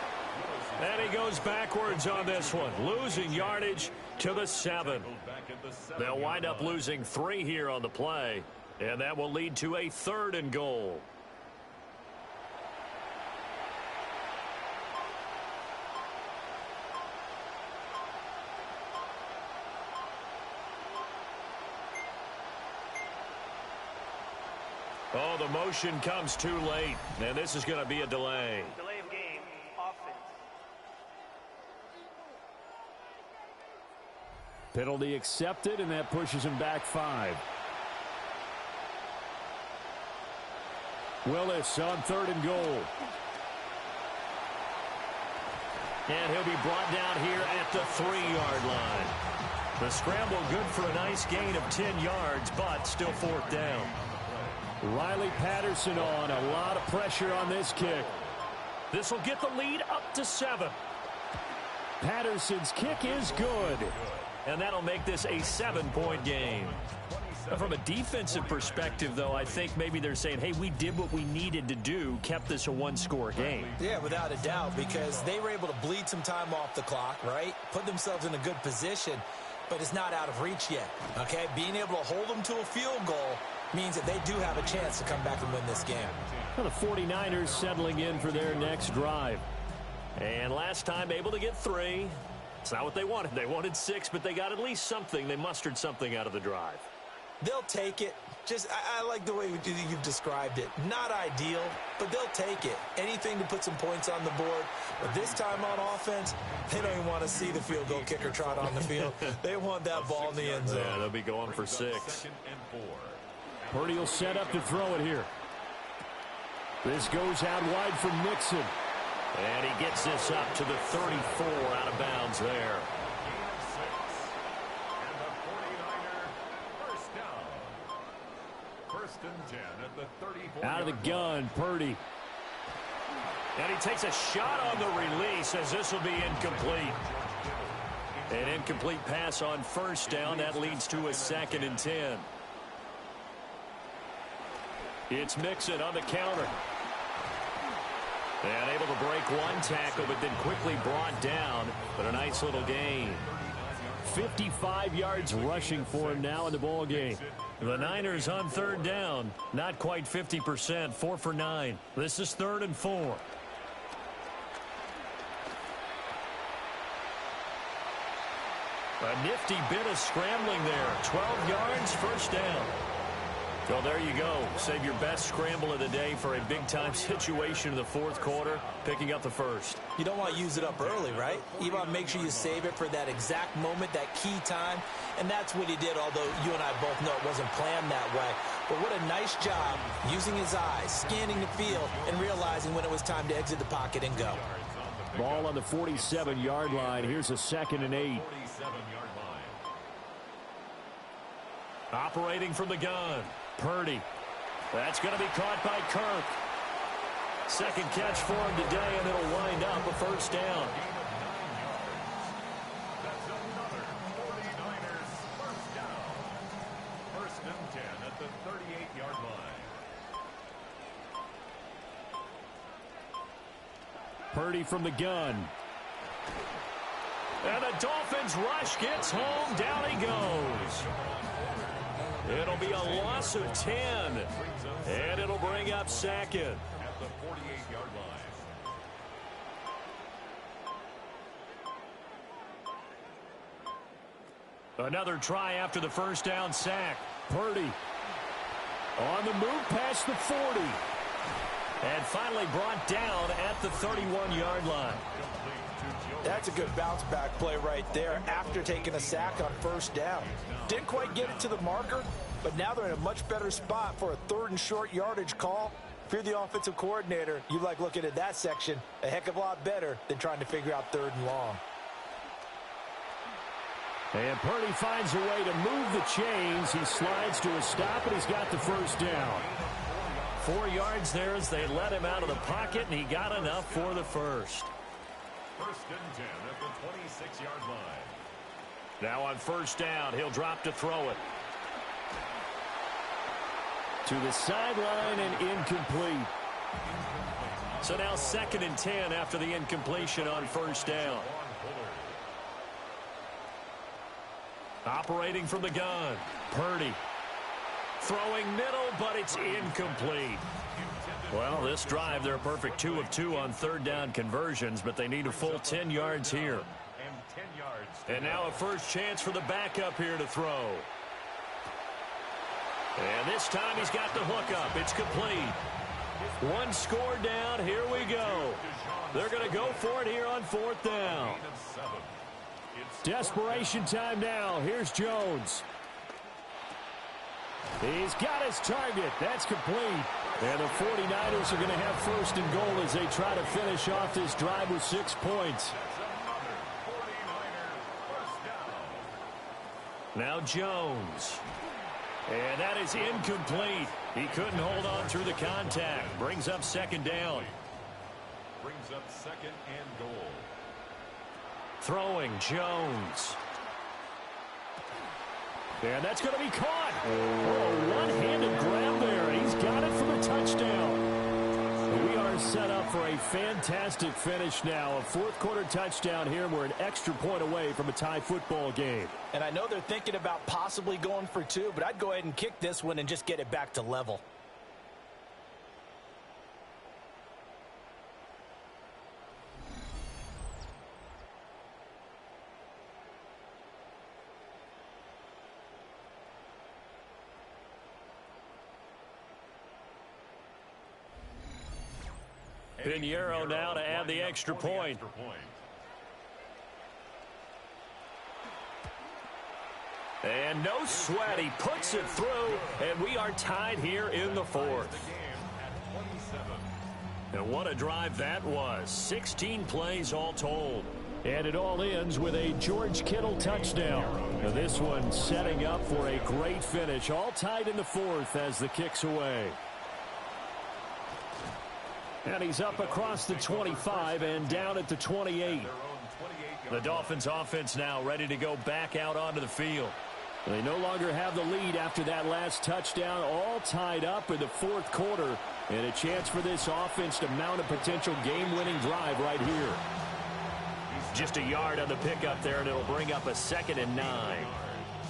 And he goes backwards on this one, losing yardage to the 7. They'll wind up losing 3 here on the play, and that will lead to a 3rd and goal. Oh, the motion comes too late, and this is going to be a delay. Delay of game, offense. Penalty accepted, and that pushes him back 5. Willis on 3rd and goal. And he'll be brought down here at the 3-yard line. The scramble good for a nice gain of 10 yards, but still 4th down. Riley Patterson on. A lot of pressure on this kick. This will get the lead up to 7. Patterson's kick is good. And that'll make this a 7-point game. From a defensive perspective, though, I think maybe they're saying, hey, we did what we needed to do, kept this a 1-score game. Yeah, without a doubt, because they were able to bleed some time off the clock, right? Put themselves in a good position, but it's not out of reach yet, okay? Being able to hold them to a field goal means that they do have a chance to come back and win this game. Well, the 49ers settling in for their next drive. And last time able to get 3. It's not what they wanted. They wanted 6, but they got at least something. They mustered something out of the drive. They'll take it. I like the way you've described it. Not ideal, but they'll take it. Anything to put some points on the board. But this time on offense, they don't even want to see the field goal kicker trot on the field. They want that ball in the end zone. Yeah, they'll be going for 6. Purdy will set up to throw it here. This goes out wide for Mixon. And he gets this up to the 34 out of bounds there. Out of the gun, Purdy. And he takes a shot on the release as this will be incomplete. An incomplete pass on 1st down. That leads to a 2nd and 10. It's Mixon on the counter. And able to break one tackle, but then quickly brought down. But a nice little gain. 55 yards rushing for him now in the ball game. The Niners on 3rd down. Not quite 50%. 4 for 9. This is 3rd and 4. A nifty bit of scrambling there. 12 yards, 1st down. So there you go. Save your best scramble of the day for a big-time situation in the 4th quarter, picking up the 1st. You don't want to use it up early, right? You want to make sure you save it for that exact moment, that key time. And that's what he did, although you and I both know it wasn't planned that way. But what a nice job using his eyes, scanning the field, and realizing when it was time to exit the pocket and go. Ball on the 47-yard line. Here's a 2nd and 8. Operating from the gun. Purdy. That's going to be caught by Kirk. 2nd catch for him today, and it'll wind up a 1st down. That's another 49ers 1st down. 1st and 10 at the 38-yard line. Purdy from the gun. And the Dolphins rush gets home. Down he goes. It'll be a loss of 10. And it'll bring up 2nd. At the 48-yard line. Another try after the 1st down sack. Purdy on the move past the 40. And finally brought down at the 31-yard line. That's a good bounce back play right there after taking a sack on 1st down. Didn't quite get it to the marker, but now they're in a much better spot for a 3rd and short yardage call. If you're the offensive coordinator, you like looking at that section a heck of a lot better than trying to figure out 3rd and long. And Purdy finds a way to move the chains. He slides to a stop, and he's got the 1st down. 4 yards there as they let him out of the pocket, and he got enough for the 1st. 1st and 10 at the 26-yard line. Now on 1st down, he'll drop to throw it. To the sideline and incomplete. So now 2nd and 10 after the incompletion on 1st down. Operating from the gun. Purdy. Throwing middle, but it's incomplete. Well, this drive, they're a perfect 2 of 2 on 3rd down conversions, but they need a full 10 yards here. And now a 1st chance for the backup here to throw. And this time he's got the hook up. It's complete. 1 score down. Here we go. They're going to go for it here on 4th down. Desperation time now. Here's Jones. He's got his target. That's complete. And the 49ers are going to have first and goal as they try to finish off this drive with 6 points. Now Jones. And that is incomplete. He couldn't hold on through the contact. Brings up second down. Brings up second and goal. Throwing Jones. And that's going to be caught. Oh, one-handed grab there. He's got it for the touchdown. We are set up for a fantastic finish now. A fourth-quarter touchdown here. We're an extra point away from a tie football game. And I know they're thinking about possibly going for 2, but I'd go ahead and kick this one and just get it back to level. Pinheiro now to add the extra point. And no sweat. He puts it through, and we are tied here in the fourth. And what a drive that was. 16 plays all told. And it all ends with a George Kittle touchdown. Now this one setting up for a great finish. All tied in the fourth as the kick's away. And he's up across the 25 and down at the 28. The Dolphins offense now ready to go back out onto the field. They no longer have the lead after that last touchdown, all tied up in the fourth quarter. And a chance for this offense to mount a potential game-winning drive right here. Just a yard on the pickup there, and it'll bring up a 2nd and 9.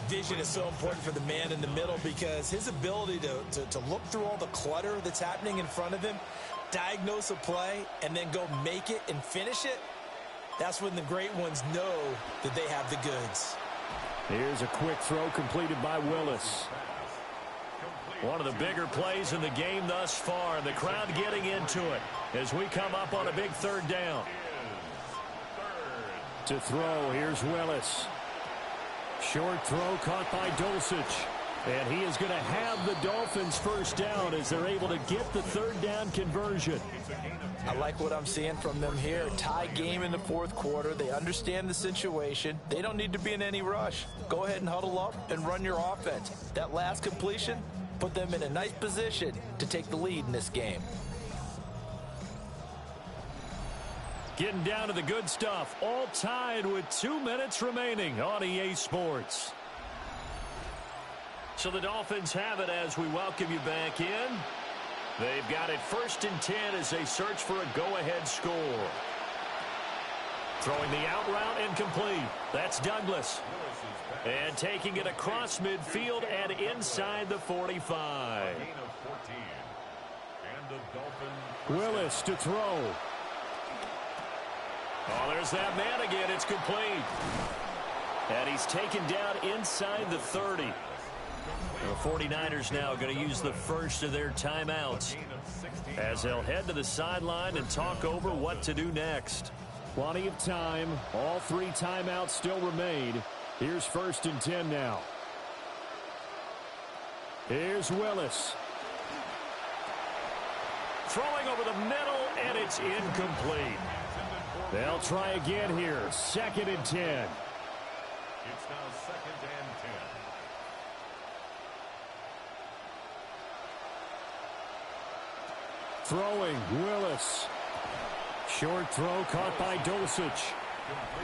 Vision is so important for the man in the middle because his ability to look through all the clutter that's happening in front of him, diagnose a play, and then go make it and finish it, that's when the great ones know that they have the goods. Here's a quick throw completed by Willis. One of the bigger plays in the game thus far, and the crowd getting into it as we come up on a big third down. To throw, here's Willis. Short throw caught by Dulcich. And he is going to have the Dolphins first down as they're able to get the third down conversion. I like what I'm seeing from them here. Tie game in the fourth quarter. They understand the situation. They don't need to be in any rush. Go ahead and huddle up and run your offense. That last completion put them in a nice position to take the lead in this game. Getting down to the good stuff. All tied with 2 minutes remaining on EA Sports. So the Dolphins have it as we welcome you back in. They've got it 1st and 10 as they search for a go-ahead score. Throwing the out route incomplete. That's Douglas. And taking it across midfield and inside the 45. Willis to throw. Oh, there's that man again. It's complete. And he's taken down inside the 30. The 49ers now going to use the first of their timeouts as they'll head to the sideline and talk over what to do next. Plenty of time. All 3 timeouts still remain. Here's 1st and 10 now. Here's Willis. Throwing over the middle, and it's incomplete. They'll try again here. 2nd and 10. It's now 2nd and 10. Throwing, Willis. Short throw caught by Dulcich.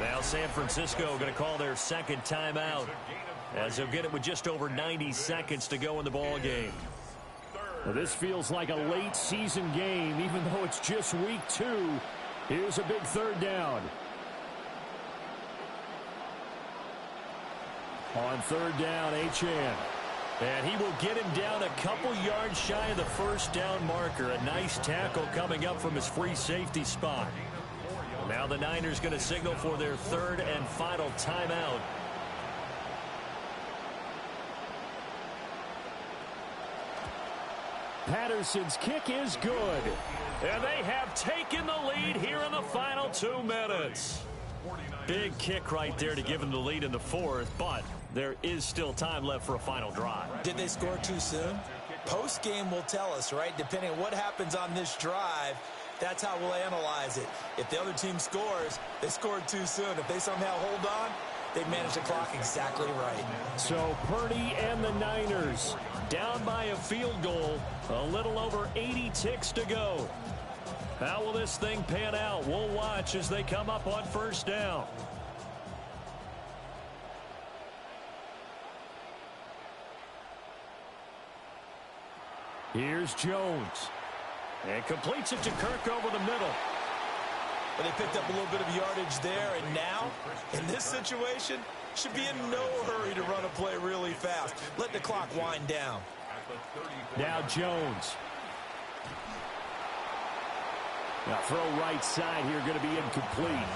Now San Francisco going to call their 2nd timeout as they'll get it with just over 90 seconds to go in the ball game. Well, this feels like a late season game, even though it's just week 2. Here's a big third down. On third down, Achane. And he will get him down a couple yards shy of the first down marker. A nice tackle coming up from his free safety spot. Now the Niners going to signal for their 3rd and final timeout. Patterson's kick is good. And they have taken the lead here in the final 2 minutes. Big kick right there to give them the lead in the fourth, but there is still time left for a final drive. Did they score too soon? Post-game will tell us, right? Depending on what happens on this drive, that's how we'll analyze it. If the other team scores, they scored too soon. If they somehow hold on, they managed the clock exactly right. So Purdy and the Niners down by a field goal, a little over 80 ticks to go. How will this thing pan out? We'll watch as they come up on first down. Here's Jones. And completes it to Kirk over the middle. But they picked up a little bit of yardage there, and now, in this situation, should be in no hurry to run a play really fast. Let the clock wind down. Now Jones. Now throw right side here, going to be incomplete.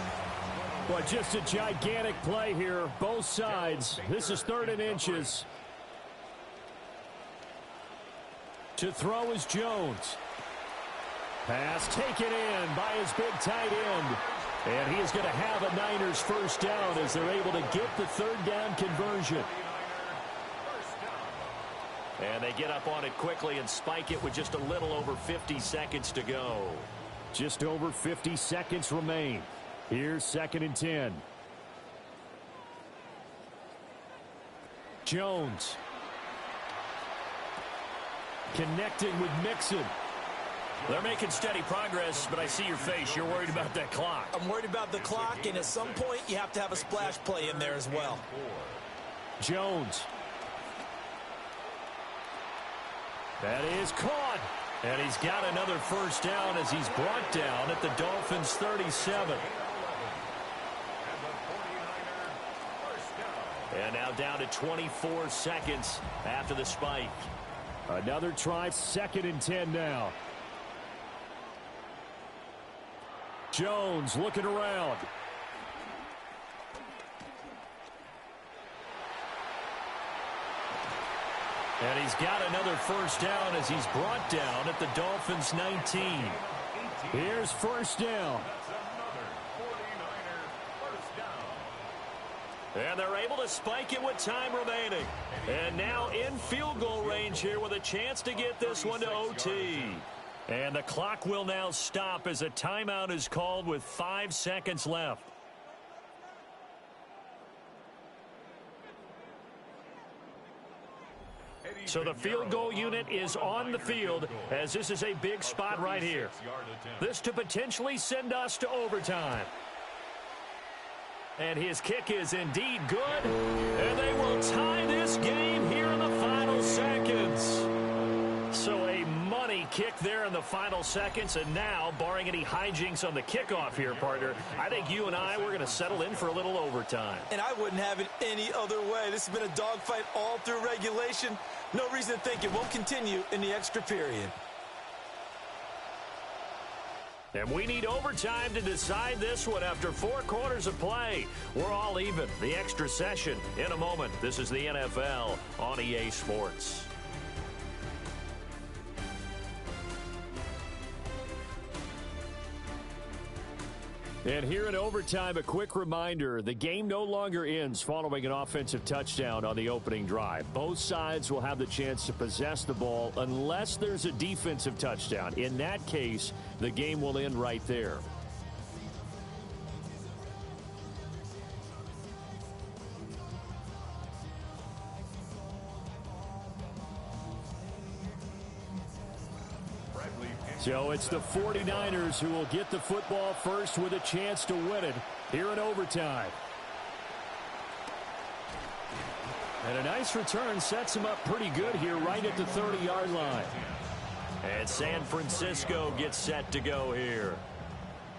But just a gigantic play here, both sides. This is 3rd and inches. To throw is Jones. Pass taken in by his big tight end. And he is going to have a Niners first down as they're able to get the 3rd down conversion. And they get up on it quickly and spike it with just a little over 50 seconds to go. Just over 50 seconds remain. Here's 2nd and 10. Jones. Connecting with Mixon. They're making steady progress, but I see your face. You're worried about that clock. I'm worried about the clock, and at some point, you have to have a splash play in there as well. Jones. That is caught. And he's got another first down as he's brought down at the Dolphins' 37. And now down to 24 seconds after the spike. Another try, 2nd and 10 now. Jones looking around. And he's got another first down as he's brought down at the Dolphins' 19. Here's first down. And they're able to spike it with time remaining. And now in field goal range here with a chance to get this one to OT. And the clock will now stop as a timeout is called with 5 seconds left. So the field goal unit is on the field as this is a big spot right here. This to potentially send us to overtime. And his kick is indeed good. And they will tie this game here in the final seconds. So a money kick there in the final seconds. And now, barring any hijinks on the kickoff here, partner, I think you and I, we're going to settle in for a little overtime. And I wouldn't have it any other way. This has been a dogfight all through regulation. No reason to think it won't continue in the extra period. And we need overtime to decide this one after 4 quarters of play. We're all even. The extra session in a moment. This is the NFL on EA Sports. And here in overtime, a quick reminder, the game no longer ends following an offensive touchdown on the opening drive. Both sides will have the chance to possess the ball unless there's a defensive touchdown. In that case, the game will end right there. So it's the 49ers who will get the football first with a chance to win it here in overtime. And a nice return sets him up pretty good here right at the 30-yard line. And San Francisco gets set to go here.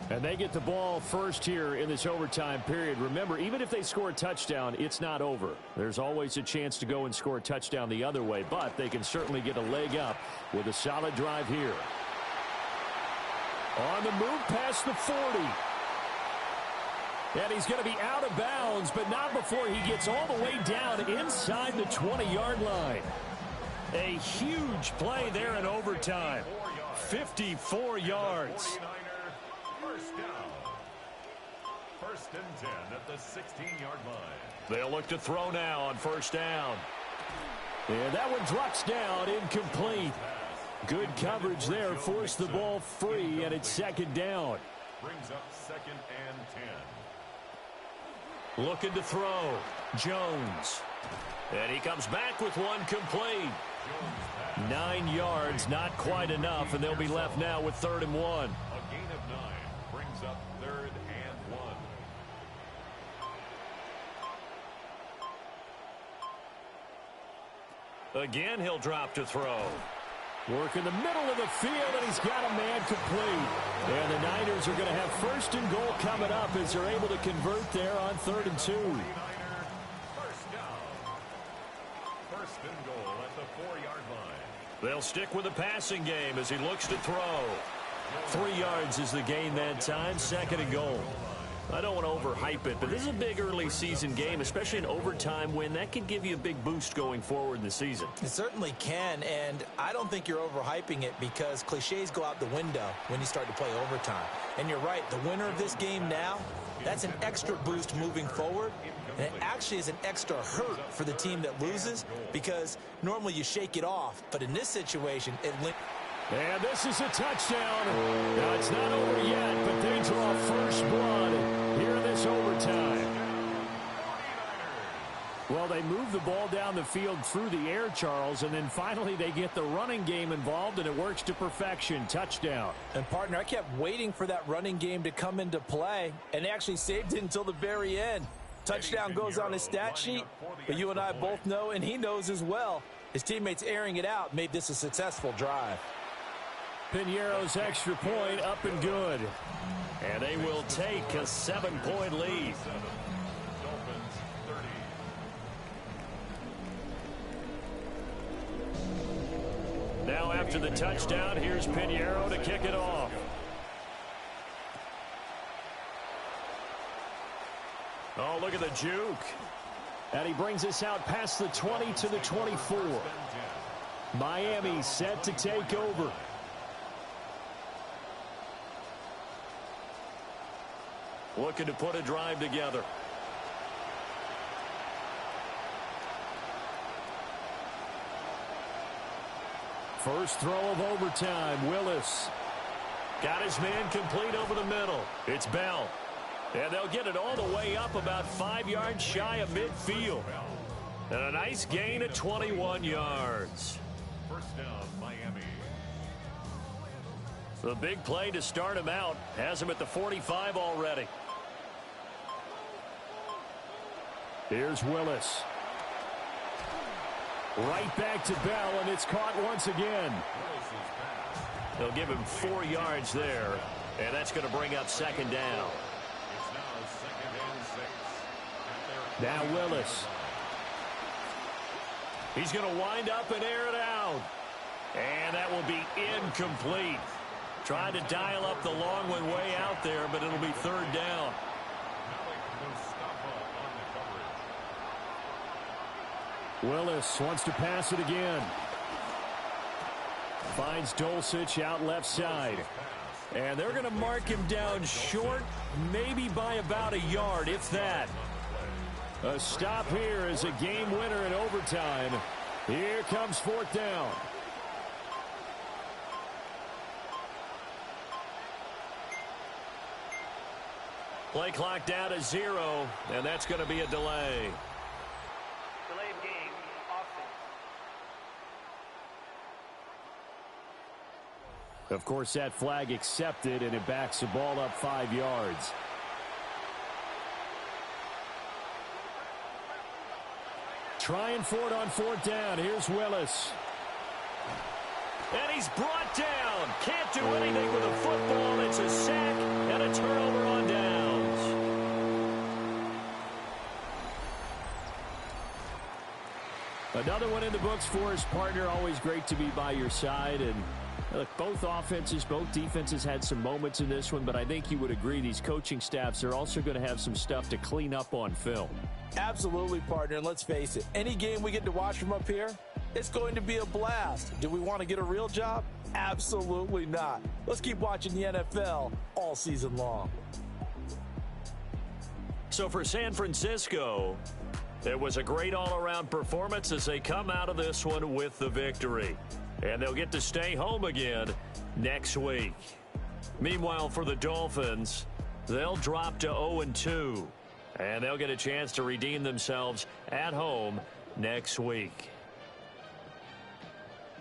And they get the ball first here in this overtime period. Remember, even if they score a touchdown, it's not over. There's always a chance to go and score a touchdown the other way, but they can certainly get a leg up with a solid drive here. On the move past the 40. And he's going to be out of bounds, but not before he gets all the way down inside the 20-yard line. A huge play there in overtime. 54 yards. First and 10 at the 16-yard line. They'll look to throw now on first down. And that one drops down, incomplete. Good coverage there, forced the ball free, and it's second down. Brings up second and 10. Looking to throw. Jones. And he comes back with one complete. 9 yards, not quite enough, and they'll be left now with 3rd and 1. A gain of 9 brings up 3rd and 1. Again, he'll drop to throw. Work in the middle of the field, and he's got a man complete. And the Niners are going to have 1st and goal coming up as they're able to convert there on 3rd and 2. First down. First and goal at the 4-yard line. They'll stick with the passing game as he looks to throw. 3 yards is the gain that time, 2nd and goal. I don't want to overhype it, but this is a big early season game, especially an overtime win. That could give you a big boost going forward in the season. It certainly can, and I don't think you're overhyping it because cliches go out the window when you start to play overtime. And you're right, the winner of this game now, that's an extra boost moving forward, and it actually is an extra hurt for the team that loses because normally you shake it off, but in this situation, it links. And this is a touchdown. Now, it's not over yet, but they draw first blood here in this overtime. Well, they move the ball down the field through the air, Charles, and then finally they get the running game involved, and it works to perfection. Touchdown. And, partner, I kept waiting for that running game to come into play, and they actually saved it until the very end. Touchdown goes on his stat sheet, but you and I both know, and he knows as well, his teammates airing it out made this a successful drive. Piñeiro's extra point up and good. And they will take a 7-point lead. Dolphins 30. Now after the touchdown, here's Piñeiro to kick it off. Oh, look at the juke. And he brings us out past the 20 to the 24. Miami set to take over. Looking to put a drive together. First throw of overtime, Willis. Got his man complete over the middle. It's Bell. And they'll get it all the way up about 5 yards shy of midfield. And a nice gain of 21 yards. First down, Miami. The big play to start him out has him at the 45 already. Here's Willis. Right back to Bell, and it's caught once again. They'll give him 4 yards there, and that's going to bring up second down. It's now second and 6. Now Willis. He's going to wind up and air it out. And that will be incomplete. Trying to dial up the long one way out there, but it'll be third down. Willis wants to pass it again. Finds Dulcich out left side. And they're going to mark him down short, maybe by about a yard, if that. A stop here is a game winner in overtime. Here comes fourth down. Play clock down to 0, and that's going to be a delay. Delay of game, offense. Of course, that flag accepted, and it backs the ball up 5 yards. Trying for it on fourth down. Here's Willis. And he's brought down. Can't do anything with a football. It's a sack and a turnover on downs. Another one in the books for his partner. Always great to be by your side. And look, both offenses, both defenses had some moments in this one, but I think you would agree these coaching staffs are also going to have some stuff to clean up on film. Absolutely, partner. And let's face it, any game we get to watch from up here, it's going to be a blast. Do we want to get a real job? Absolutely not. Let's keep watching the NFL all season long. So for San Francisco, it was a great all-around performance as they come out of this one with the victory. And they'll get to stay home again next week. Meanwhile, for the Dolphins, they'll drop to 0-2. And they'll get a chance to redeem themselves at home next week.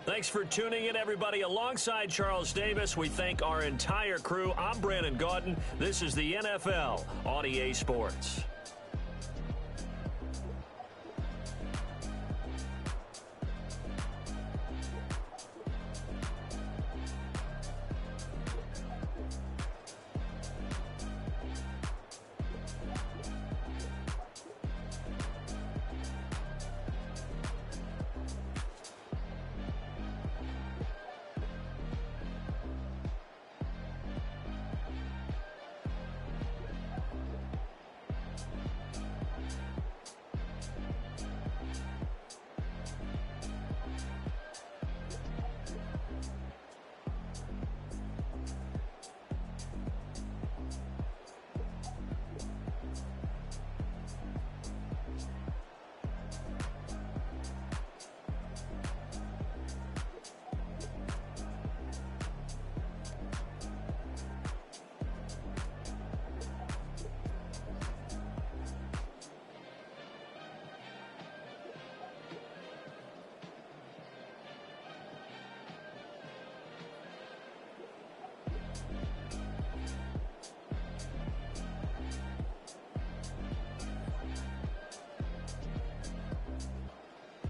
Thanks for tuning in, everybody. Alongside Charles Davis, we thank our entire crew. I'm Brandon Gaudin. This is the NFL on EA Sports.